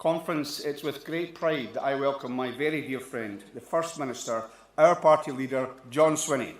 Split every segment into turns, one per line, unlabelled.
Conference, it's with great pride that I welcome my very dear friend, the First Minister, our party leader, John Swinney.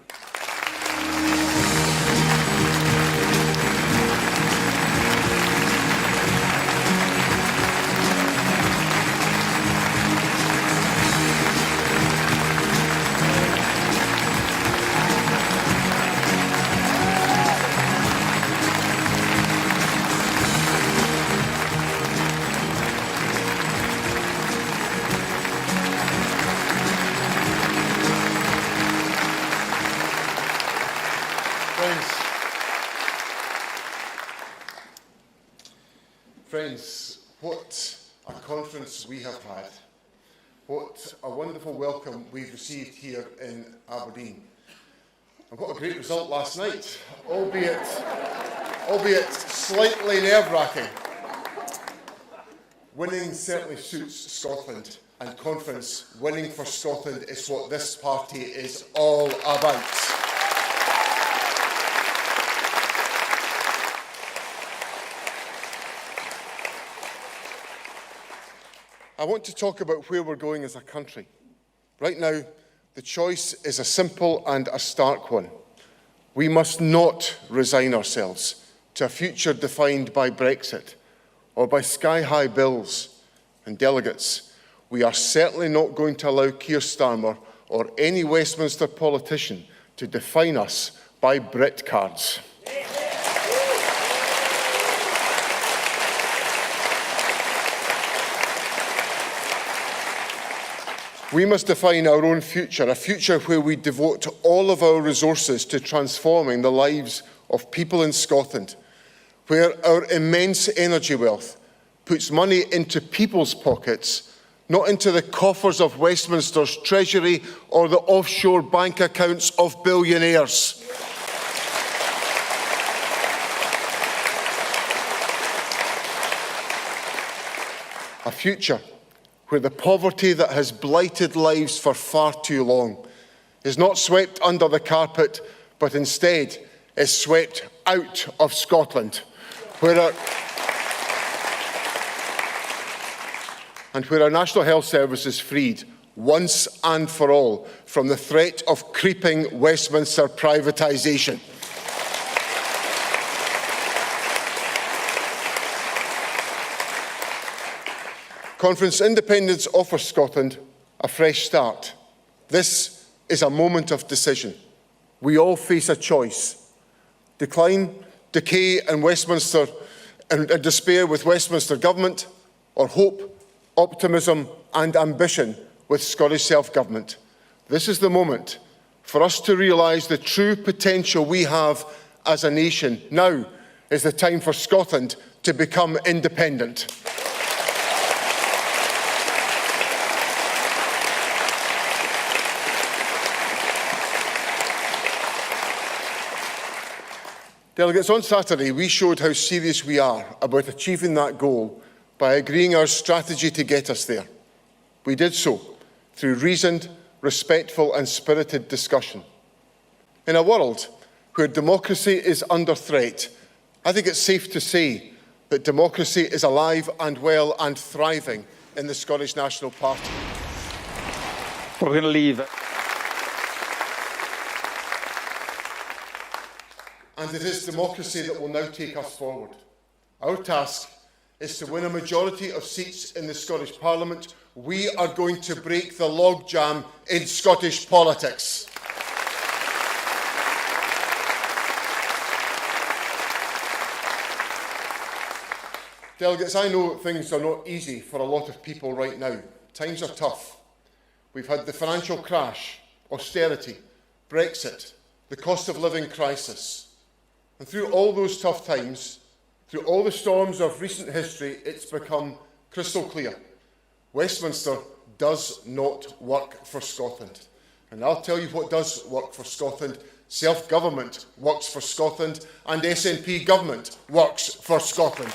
Friends, what a conference we have had. What a wonderful welcome we've received here in Aberdeen. And what a great result last night, albeit slightly nerve-wracking. Winning certainly suits Scotland, and conference winning for Scotland is what this party is all about. I want to talk about where we're going as a country. Right now, the choice is a simple and a stark one. We must not resign ourselves to a future defined by Brexit or by sky-high bills and delegates. We are certainly not going to allow Keir Starmer or any Westminster politician to define us by Brit cards. We must define our own future, a future where we devote all of our resources to transforming the lives of people in Scotland, where our immense energy wealth puts money into people's pockets, not into the coffers of Westminster's Treasury or the offshore bank accounts of billionaires. A future where the poverty that has blighted lives for far too long is not swept under the carpet, but instead is swept out of Scotland, where our National Health Service is freed once and for all from the threat of creeping Westminster privatisation. Conference independence offers Scotland a fresh start. This is a moment of decision. We all face a choice. Decline, decay and Westminster and despair with Westminster government, or hope, optimism and ambition with Scottish self-government. This is the moment for us to realise the true potential we have as a nation. Now is the time for Scotland to become independent. Delegates, on Saturday we showed how serious we are about achieving that goal by agreeing our strategy to get us there. We did so through reasoned, respectful and spirited discussion. In a world where democracy is under threat, I think it's safe to say that democracy is alive and well and thriving in the Scottish National Party.
We're going to leave.
And it is democracy that will now take us forward. Our task is to win a majority of seats in the Scottish Parliament. We are going to break the logjam in Scottish politics. Delegates, I know things are not easy for a lot of people right now. Times are tough. We've had the financial crash, austerity, Brexit, the cost of living crisis. And through all those tough times, through all the storms of recent history, it's become crystal clear. Westminster does not work for Scotland. And I'll tell you what does work for Scotland. Self-government works for Scotland, and SNP government works for Scotland.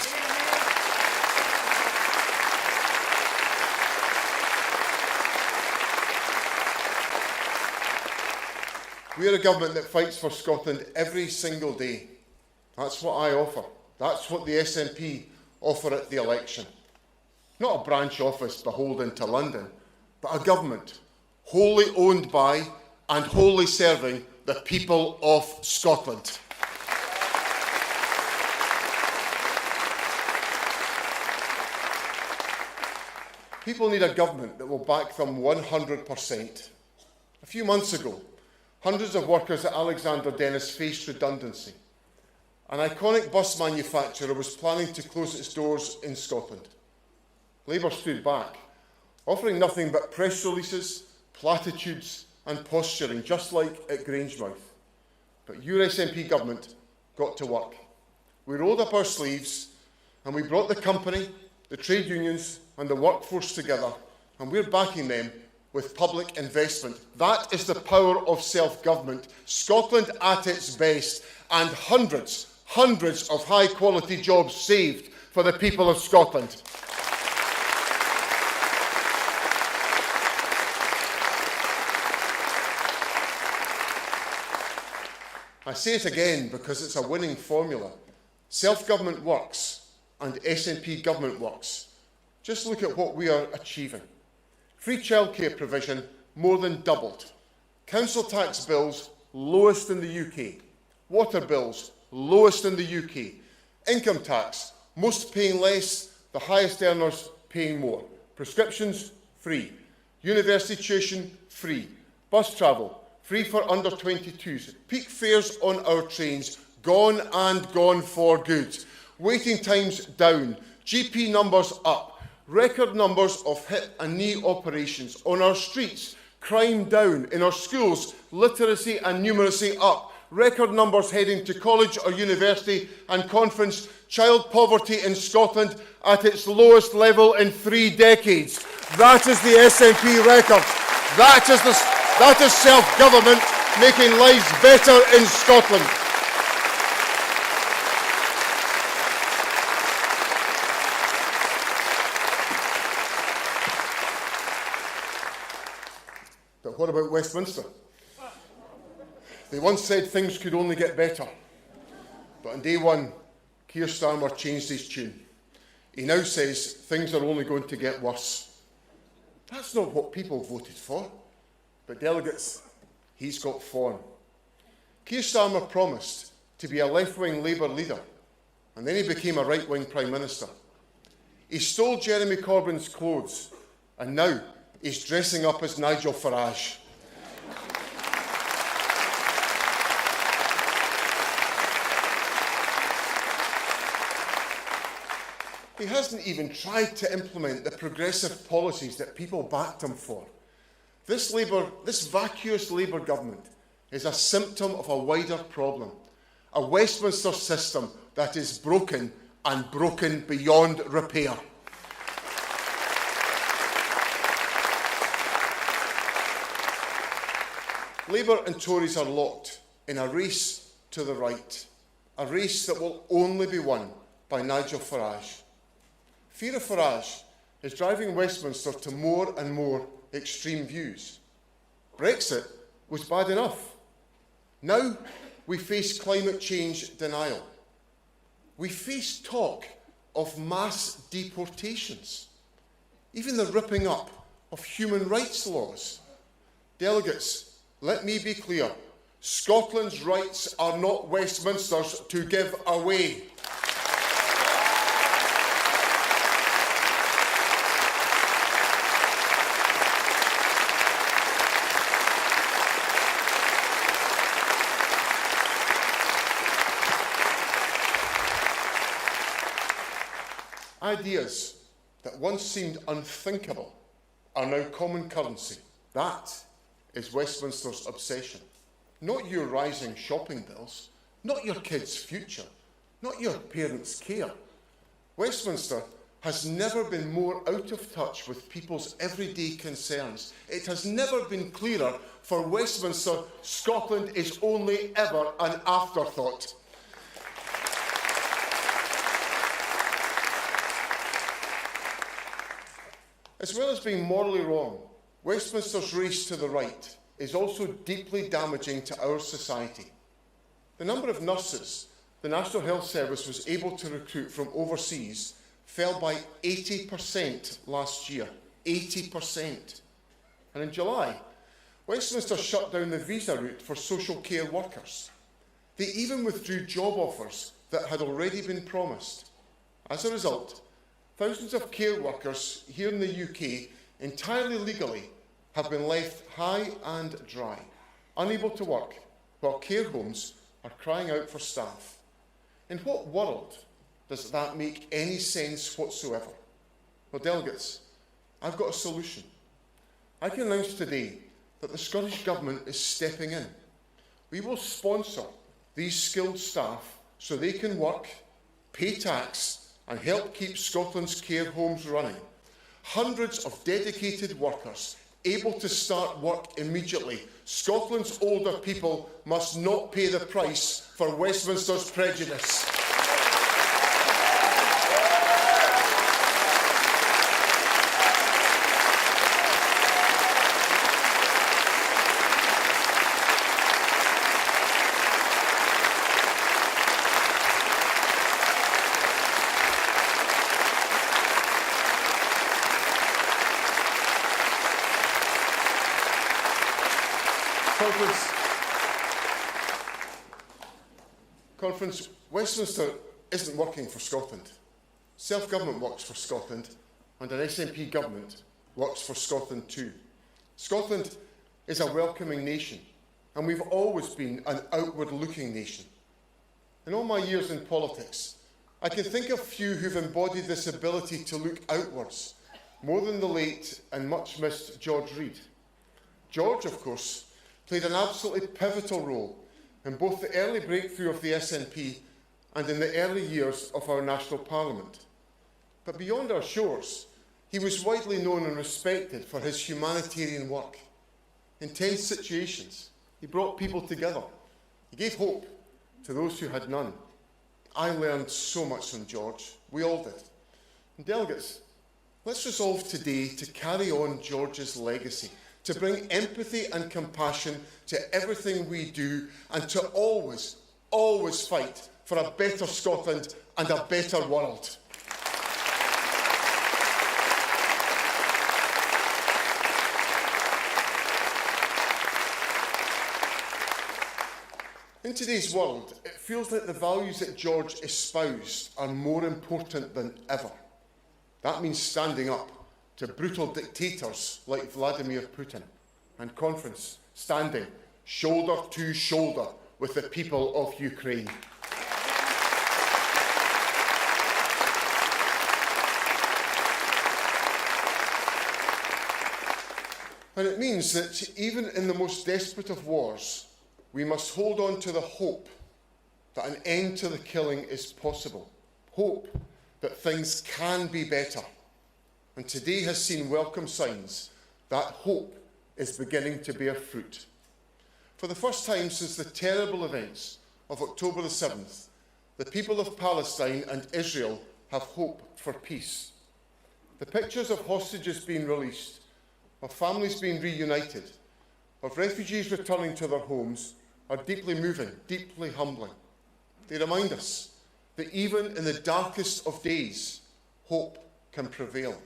We are a government that fights for Scotland every single day. That's what I offer. That's what the SNP offer at the election. Not a branch office beholden to London, but a government wholly owned by and wholly serving the people of Scotland. People need a government that will back them 100%. A few months ago, hundreds of workers at Alexander Dennis faced redundancy. An iconic bus manufacturer was planning to close its doors in Scotland. Labour stood back, offering nothing but press releases, platitudes and posturing, just like at Grangemouth. But your SNP government got to work. We rolled up our sleeves and we brought the company, the trade unions and the workforce together, and we're backing them with public investment. That is the power of self-government. Scotland at its best, and hundreds of high-quality jobs saved for the people of Scotland. I say it again because it's a winning formula. Self-government works and SNP government works. Just look at what we are achieving. Free childcare provision more than doubled. Council tax bills lowest in the UK. Water bills lowest in the UK. Income tax, most paying less, the highest earners paying more. Prescriptions free. University tuition free. Bus travel free for under 22s. Peak fares on our trains gone and gone for good. Waiting times down. GP numbers up. Record numbers of hip and knee operations on our streets. Crime down. In our schools, literacy and numeracy up. Record numbers heading to college or university and conference. Child poverty in Scotland at its lowest level in 3 decades. That is the SNP record. That is self-government making lives better in Scotland. But what about Westminster? They once said things could only get better. But on day one, Keir Starmer changed his tune. He now says things are only going to get worse. That's not what people voted for. But delegates, he's got form. Keir Starmer promised to be a left-wing Labour leader, and then he became a right-wing Prime Minister. He stole Jeremy Corbyn's clothes, and now he's dressing up as Nigel Farage. He hasn't even tried to implement the progressive policies that people backed him for. This vacuous Labour government is a symptom of a wider problem, a Westminster system that is broken and broken beyond repair. Labour and Tories are locked in a race to the right, a race that will only be won by Nigel Farage. Fear of Farage is driving Westminster to more and more extreme views. Brexit was bad enough. Now we face climate change denial. We face talk of mass deportations, even the ripping up of human rights laws. Delegates, let me be clear. Scotland's rights are not Westminster's to give away. Ideas that once seemed unthinkable are now common currency. That is Westminster's obsession. Not your rising shopping bills, not your kids' future, not your parents' care. Westminster has never been more out of touch with people's everyday concerns. It has never been clearer for Westminster, Scotland is only ever an afterthought. As well as being morally wrong, Westminster's race to the right is also deeply damaging to our society. The number of nurses the National Health Service was able to recruit from overseas fell by 80% last year. 80%. And in July, Westminster shut down the visa route for social care workers. They even withdrew job offers that had already been promised. As a result, thousands of care workers here in the UK, entirely legally, have been left high and dry, unable to work, while care homes are crying out for staff. In what world does that make any sense whatsoever? Well, delegates, I've got a solution. I can announce today that the Scottish Government is stepping in. We will sponsor these skilled staff so they can work, pay tax, and help keep Scotland's care homes running. Hundreds of dedicated workers able to start work immediately. Scotland's older people must not pay the price for Westminster's prejudice. Conference, Westminster isn't working for Scotland. Self-government works for Scotland, and an SNP government works for Scotland too. Scotland is a welcoming nation, and we've always been an outward-looking nation. In all my years in politics, I can think of few who've embodied this ability to look outwards, more than the late and much-missed George Reid. George, of course, played an absolutely pivotal role in both the early breakthrough of the SNP and in the early years of our national parliament. But beyond our shores, he was widely known and respected for his humanitarian work. In tense situations, he brought people together. He gave hope to those who had none. I learned so much from George. We all did. And delegates, let's resolve today to carry on George's legacy, to bring empathy and compassion to everything we do, and to always, always fight for a better Scotland and a better world. In today's world, it feels like the values that George espoused are more important than ever. That means standing up to brutal dictators like Vladimir Putin, and conference, standing shoulder to shoulder with the people of Ukraine. And it means that even in the most desperate of wars, we must hold on to the hope that an end to the killing is possible. Hope that things can be better. And today has seen welcome signs that hope is beginning to bear fruit. For the first time since the terrible events of October the 7th, the people of Palestine and Israel have hope for peace. The pictures of hostages being released, of families being reunited, of refugees returning to their homes are deeply moving, deeply humbling. They remind us that even in the darkest of days, hope can prevail.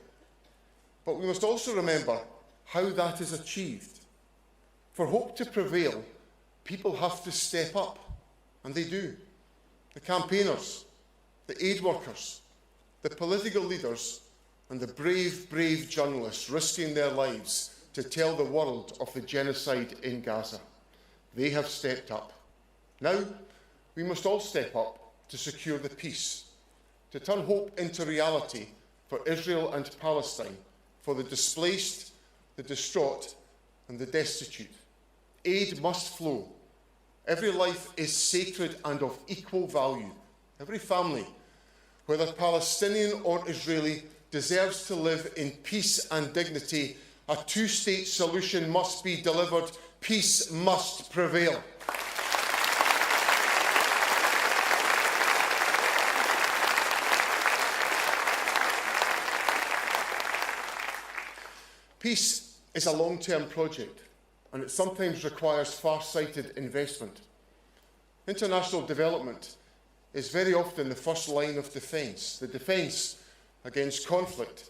But we must also remember how that is achieved. For hope to prevail, people have to step up, and they do. The campaigners, the aid workers, the political leaders, and the brave, brave journalists risking their lives to tell the world of the genocide in Gaza. They have stepped up. Now, we must all step up to secure the peace, to turn hope into reality for Israel and Palestine, for the displaced, the distraught, and the destitute. Aid must flow. Every life is sacred and of equal value. Every family, whether Palestinian or Israeli, deserves to live in peace and dignity. A two-state solution must be delivered. Peace must prevail. Peace is a long-term project, and it sometimes requires far-sighted investment. International development is very often the first line of defence, the defence against conflict,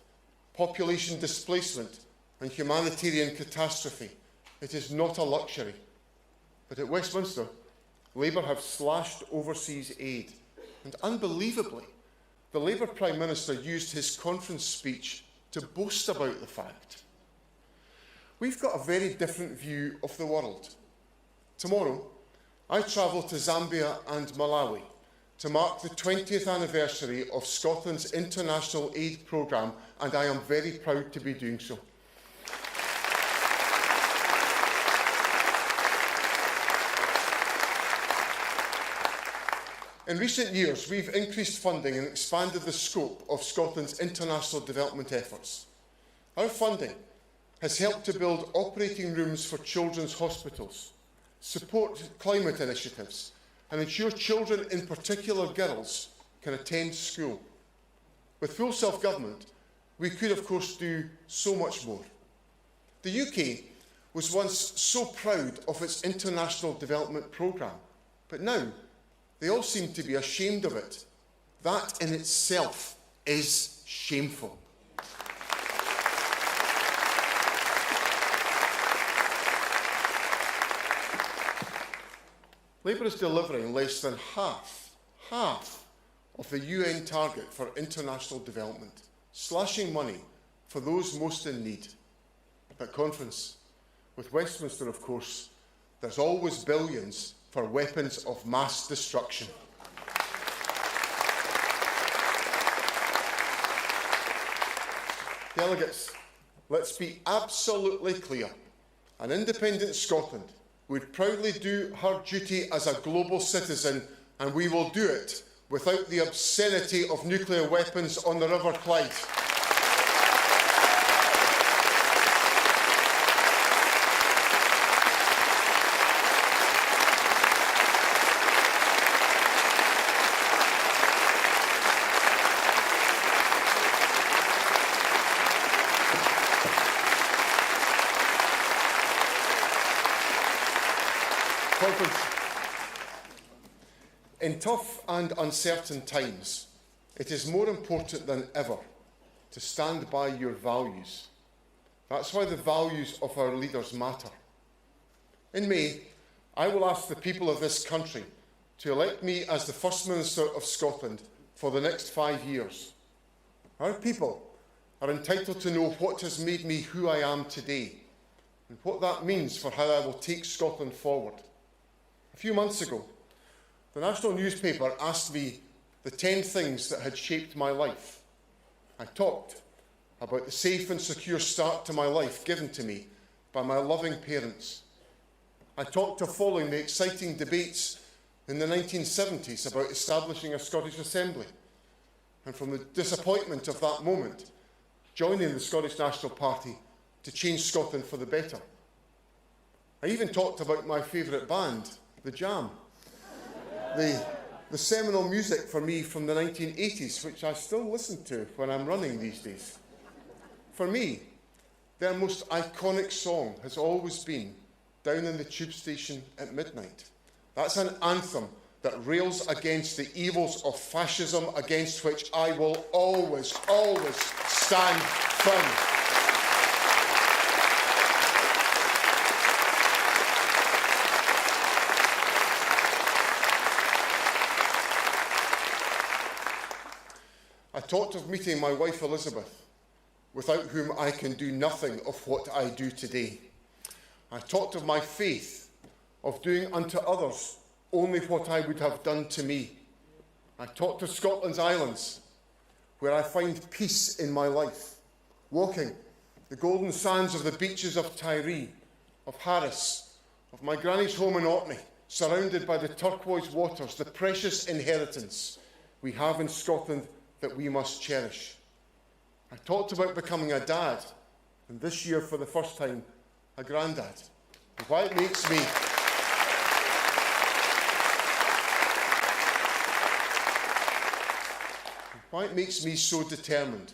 population displacement and humanitarian catastrophe. It is not a luxury. But at Westminster, Labour have slashed overseas aid. And unbelievably, the Labour Prime Minister used his conference speech to boast about the fact. We've got a very different view of the world. Tomorrow, I travel to Zambia and Malawi to mark the 20th anniversary of Scotland's international aid programme, and I am very proud to be doing so. In recent years, we've increased funding and expanded the scope of Scotland's international development efforts. Our funding has helped to build operating rooms for children's hospitals, support climate initiatives, and ensure children, in particular girls, can attend school. With full self-government, we could, of course, do so much more. The UK was once so proud of its international development programme, but now they all seem to be ashamed of it. That in itself is shameful. Labour is delivering less than half of the UN target for international development, slashing money for those most in need. At conference, with Westminster, of course, there's always billions for weapons of mass destruction. Delegates, let's be absolutely clear. An independent Scotland would proudly do her duty as a global citizen, and we will do it without the obscenity of nuclear weapons on the River Clyde. In tough and uncertain times, it is more important than ever to stand by your values. That's why the values of our leaders matter. In May, I will ask the people of this country to elect me as the First Minister of Scotland for the next 5 years. Our people are entitled to know what has made me who I am today and what that means for how I will take Scotland forward. A few months ago, the national newspaper asked me the 10 things that had shaped my life. I talked about the safe and secure start to my life given to me by my loving parents. I talked of following the exciting debates in the 1970s about establishing a Scottish Assembly, and from the disappointment of that moment, joining the Scottish National Party to change Scotland for the better. I even talked about my favourite band, The Jam. The seminal music for me from the 1980s, which I still listen to when I'm running these days. For me, their most iconic song has always been Down in the Tube Station at Midnight. That's an anthem that rails against the evils of fascism, against which I will always, always stand firm. I talked of meeting my wife Elizabeth, without whom I can do nothing of what I do today. I talked of my faith, of doing unto others only what I would have done to me. I talked of Scotland's islands, where I find peace in my life, walking the golden sands of the beaches of Tiree, of Harris, of my granny's home in Orkney, surrounded by the turquoise waters, the precious inheritance we have in Scotland that we must cherish. I talked about becoming a dad, and this year, for the first time, a granddad. And why it makes me so determined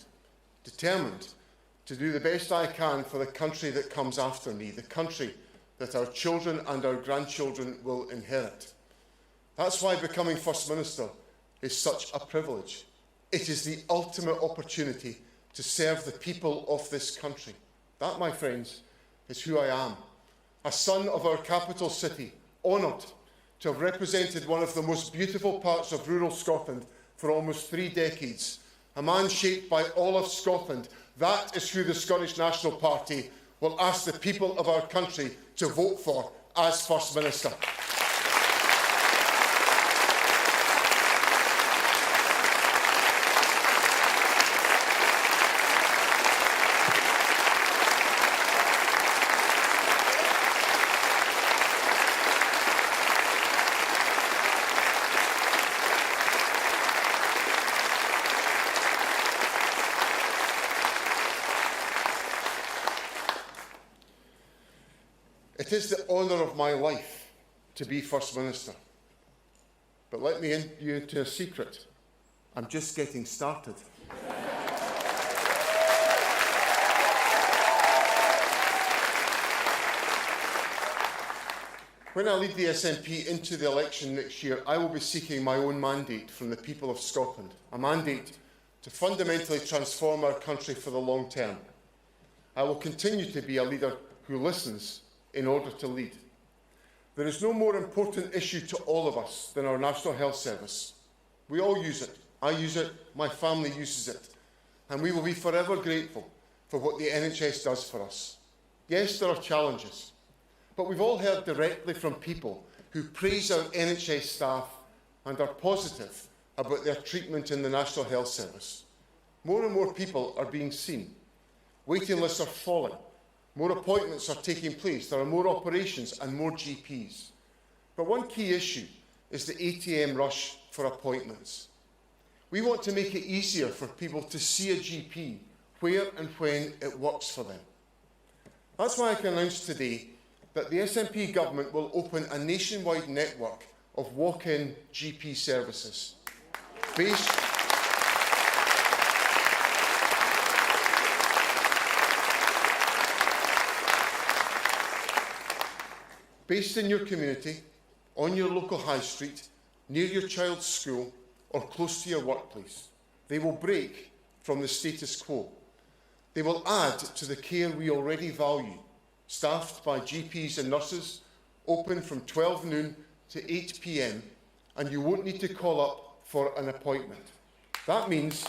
to do the best I can for the country that comes after me, the country that our children and our grandchildren will inherit. That's why becoming First Minister is such a privilege. It is the ultimate opportunity to serve the people of this country. That, my friends, is who I am. A son of our capital city, honoured to have represented one of the most beautiful parts of rural Scotland for almost 3 decades. A man shaped by all of Scotland. That is who the Scottish National Party will ask the people of our country to vote for as First Minister. It is the honour of my life to be First Minister. But let me in you into a secret. I'm just getting started. When I lead the SNP into the election next year, I will be seeking my own mandate from the people of Scotland, a mandate to fundamentally transform our country for the long term. I will continue to be a leader who listens in order to lead. There is no more important issue to all of us than our National Health Service. We all use it. I use it, my family uses it, and we will be forever grateful for what the NHS does for us. Yes, there are challenges, but we've all heard directly from people who praise our NHS staff and are positive about their treatment in the National Health Service. More and more people are being seen. Waiting lists are falling. More appointments are taking place. There are more operations and more GPs. But one key issue is the ATM rush for appointments. We want to make it easier for people to see a GP where and when it works for them. That's why I can announce today that the SNP government will open a nationwide network of walk-in GP services based in your community, on your local high street, near your child's school, or close to your workplace. They will break from the status quo. They will add to the care we already value, staffed by GPs and nurses, open from 12 noon to 8 p.m, and you won't need to call up for an appointment. That means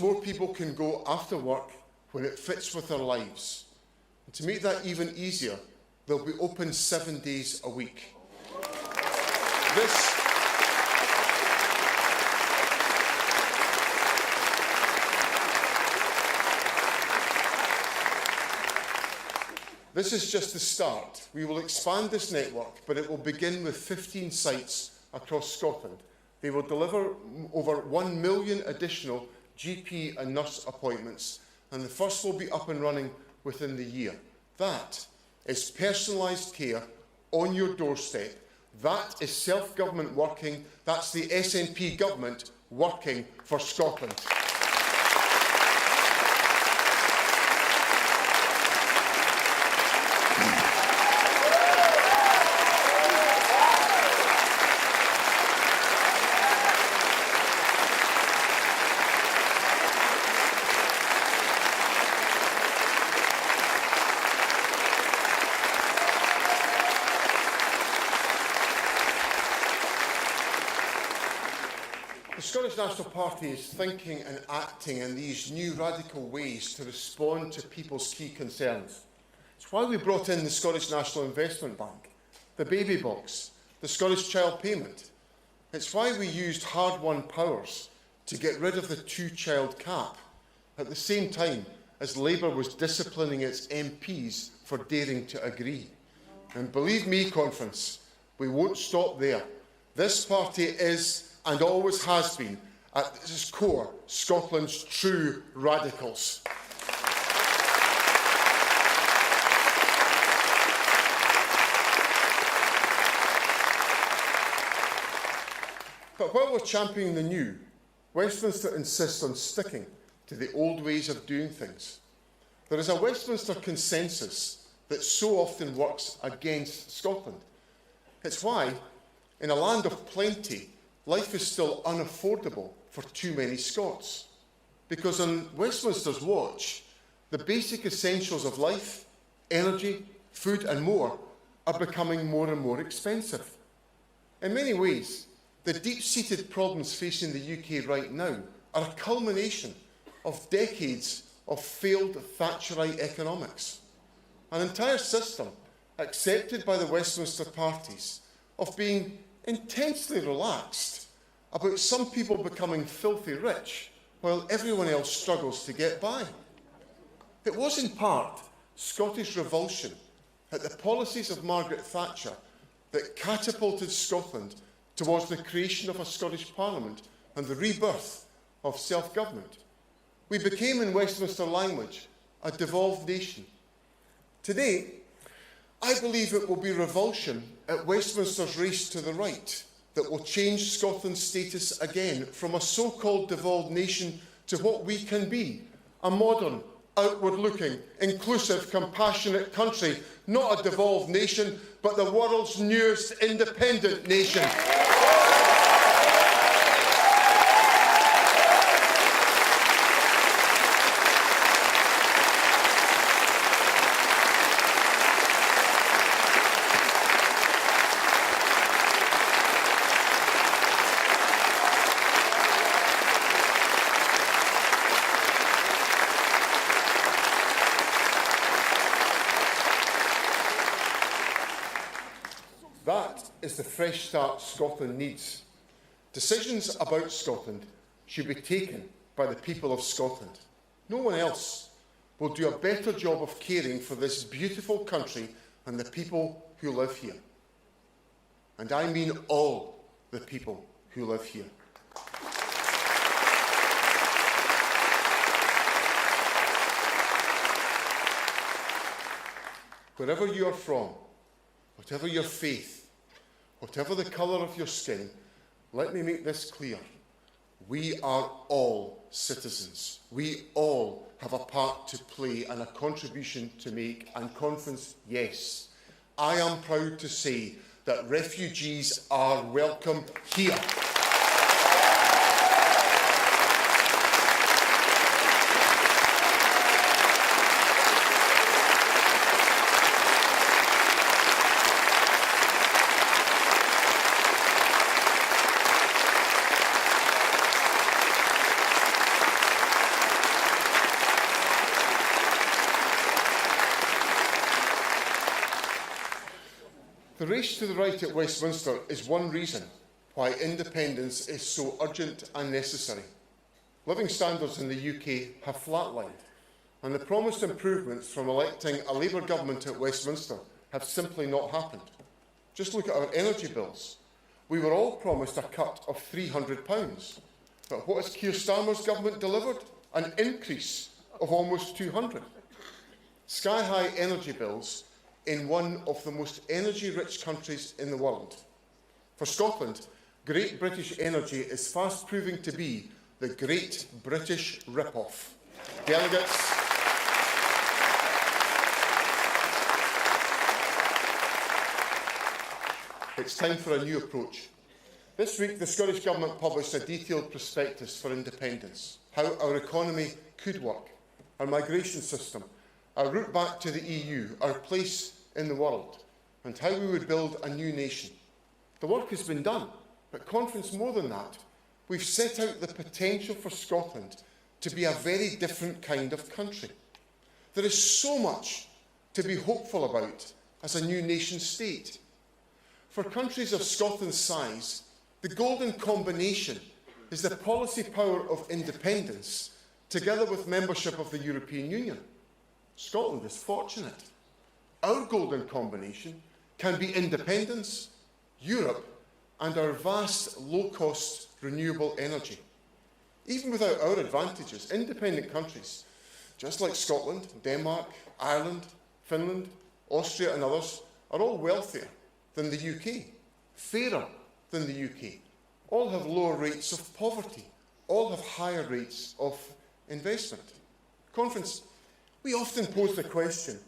more people can go after work when it fits with their lives. And to make that even easier, they'll be open 7 days a week. This is just the start. We will expand this network, but it will begin with 15 sites across Scotland. They will deliver over 1 million additional GP and nurse appointments, and the first will be up and running within the year. That is personalised care on your doorstep. That is self-government working. That's the SNP government working for Scotland. The Scottish National Party is thinking and acting in these new radical ways to respond to people's key concerns. It's why we brought in the Scottish National Investment Bank, the baby box, the Scottish Child Payment. It's why we used hard-won powers to get rid of the two-child cap, at the same time as Labour was disciplining its MPs for daring to agree. And believe me, conference, we won't stop there. This party is and always has been, at its core, Scotland's true radicals. But while we're championing the new, Westminster insists on sticking to the old ways of doing things. There is a Westminster consensus that that so often works against Scotland. It's why, in a land of plenty, life is still unaffordable for too many Scots. Because on Westminster's watch, the basic essentials of life, energy, food and more, are becoming more and more expensive. In many ways, the deep-seated problems facing the UK right now are a culmination of decades of failed Thatcherite economics. An entire system accepted by the Westminster parties of being intensely relaxed about some people becoming filthy rich while everyone else struggles to get by. It was in part Scottish revulsion at the policies of Margaret Thatcher that catapulted Scotland towards the creation of a Scottish Parliament and the rebirth of self-government. We became, in Westminster language, a devolved nation. Today, I believe it will be revulsion at Westminster's race to the right that will change Scotland's status again from a so-called devolved nation to what we can be, a modern, outward-looking, inclusive, compassionate country, not a devolved nation, but the world's newest independent nation. That is the fresh start Scotland needs. Decisions about Scotland should be taken by the people of Scotland. No one else will do a better job of caring for this beautiful country than the people who live here. And I mean all the people who live here. Wherever you are from, whatever your faith, whatever the colour of your skin, let me make this clear. We are all citizens. We all have a part to play and a contribution to make. And conference, yes, I am proud to say that refugees are welcome here. The race to the right at Westminster is one reason why independence is so urgent and necessary. Living standards in the UK have flatlined, and the promised improvements from electing a Labour government at Westminster have simply not happened. Just look at our energy bills. We were all promised a cut of £300, but what has Keir Starmer's government delivered? An increase of almost 200. Sky-high energy bills in one of the most energy-rich countries in the world. For Scotland, Great British Energy is fast proving to be the Great British rip-off. Delegates, it's time for a new approach. This week, the Scottish Government published a detailed prospectus for independence, how our economy could work, our migration system, our route back to the EU, our place in the world, and how we would build a new nation. The work has been done, but conference, more than that, we've set out the potential for Scotland to be a very different kind of country. There is so much to be hopeful about as a new nation state. For countries of Scotland's size, the golden combination is the policy power of independence together with membership of the European Union. Scotland is fortunate. Our golden combination can be independence, Europe, and our vast, low-cost, renewable energy. Even without our advantages, independent countries, just like Scotland, Denmark, Ireland, Finland, Austria and others, are all wealthier than the UK, fairer than the UK, all have lower rates of poverty, all have higher rates of investment. Conference, we often pose the question,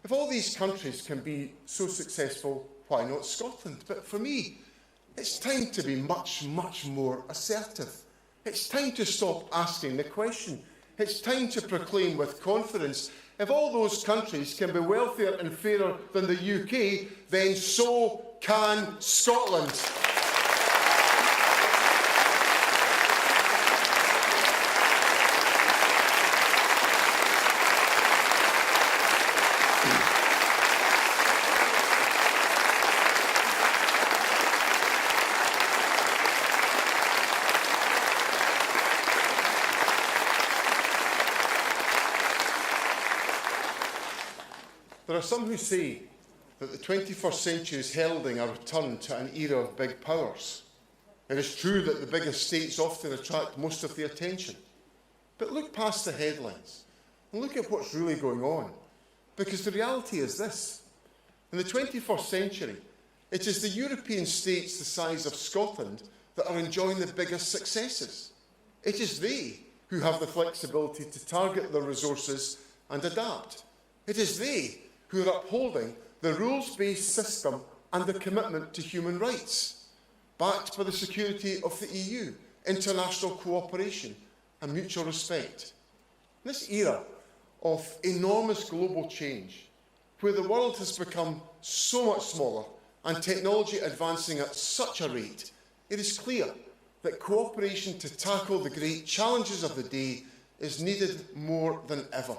If all these countries can be so successful, why not Scotland? But for me, it's time to be much, much more assertive. It's time to stop asking the question. It's time to proclaim with confidence, if all those countries can be wealthier and fairer than the UK, then so can Scotland. There are some who say that the 21st century is heralding a return to an era of big powers. It is true that the biggest states often attract most of the attention. But look past the headlines and look at what's really going on. Because the reality is this. In the 21st century, it is the European states the size of Scotland that are enjoying the biggest successes. It is they who have the flexibility to target their resources and adapt. It is they who are upholding the rules-based system and the commitment to human rights, backed by the security of the EU, international cooperation and mutual respect. In this era of enormous global change, where the world has become so much smaller and technology advancing at such a rate, it is clear that cooperation to tackle the great challenges of the day is needed more than ever.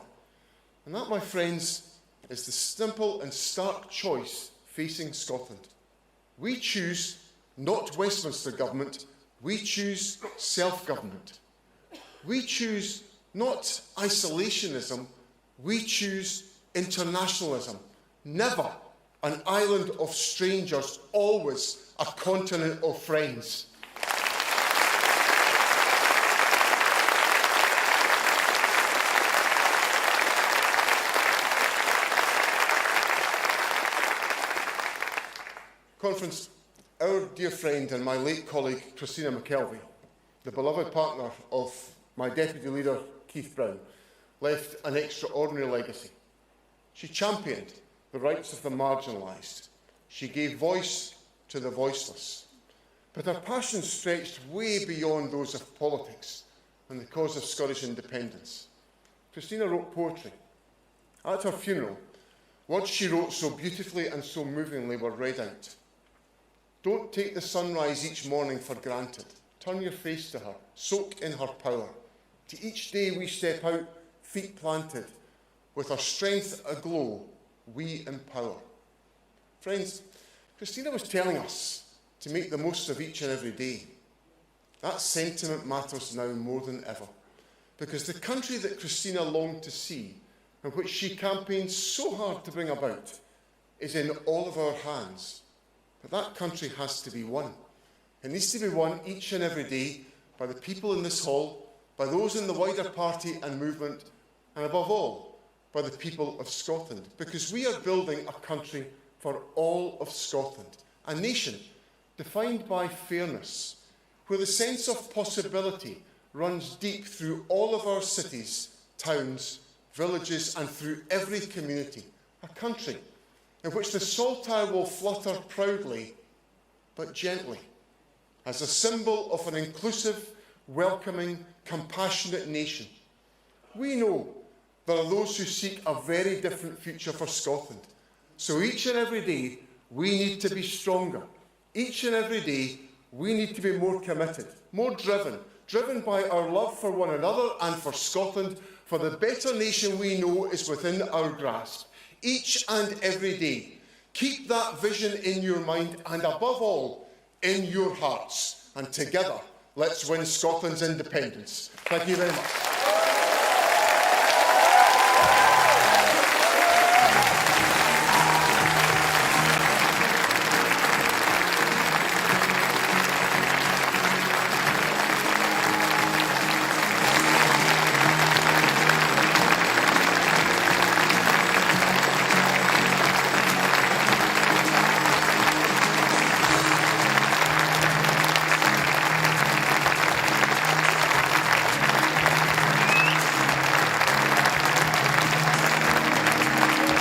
And that, my friends, is the simple and stark choice facing Scotland. We choose not Westminster government, we choose self-government. We choose not isolationism, we choose internationalism. Never an island of strangers, always a continent of friends. Conference, our dear friend and my late colleague Christina McKelvey, the beloved partner of my Deputy Leader Keith Brown, left an extraordinary legacy. She championed the rights of the marginalised. She gave voice to the voiceless. But her passion stretched way beyond those of politics and the cause of Scottish independence. Christina wrote poetry. At her funeral, words she wrote so beautifully and so movingly were read out. Don't take the sunrise each morning for granted. Turn your face to her, soak in her power. To each day we step out, feet planted, with our strength aglow, we empower. Friends, Christina was telling us to make the most of each and every day. That sentiment matters now more than ever, because the country that Christina longed to see, and which she campaigned so hard to bring about, is in all of our hands. But that country has to be won. It needs to be won each and every day by the people in this hall, by those in the wider party and movement, and above all, by the people of Scotland. Because we are building a country for all of Scotland, a nation defined by fairness, where the sense of possibility runs deep through all of our cities, towns, villages, and through every community. A country in which the saltire will flutter proudly, but gently, as a symbol of an inclusive, welcoming, compassionate nation. We know there are those who seek a very different future for Scotland. So each and every day, we need to be stronger. Each and every day, we need to be more committed, more driven by our love for one another and for Scotland, for the better nation we know is within our grasp. Each and every day, keep that vision in your mind and, above all, in your hearts. And together, let's win Scotland's independence. Thank you very much.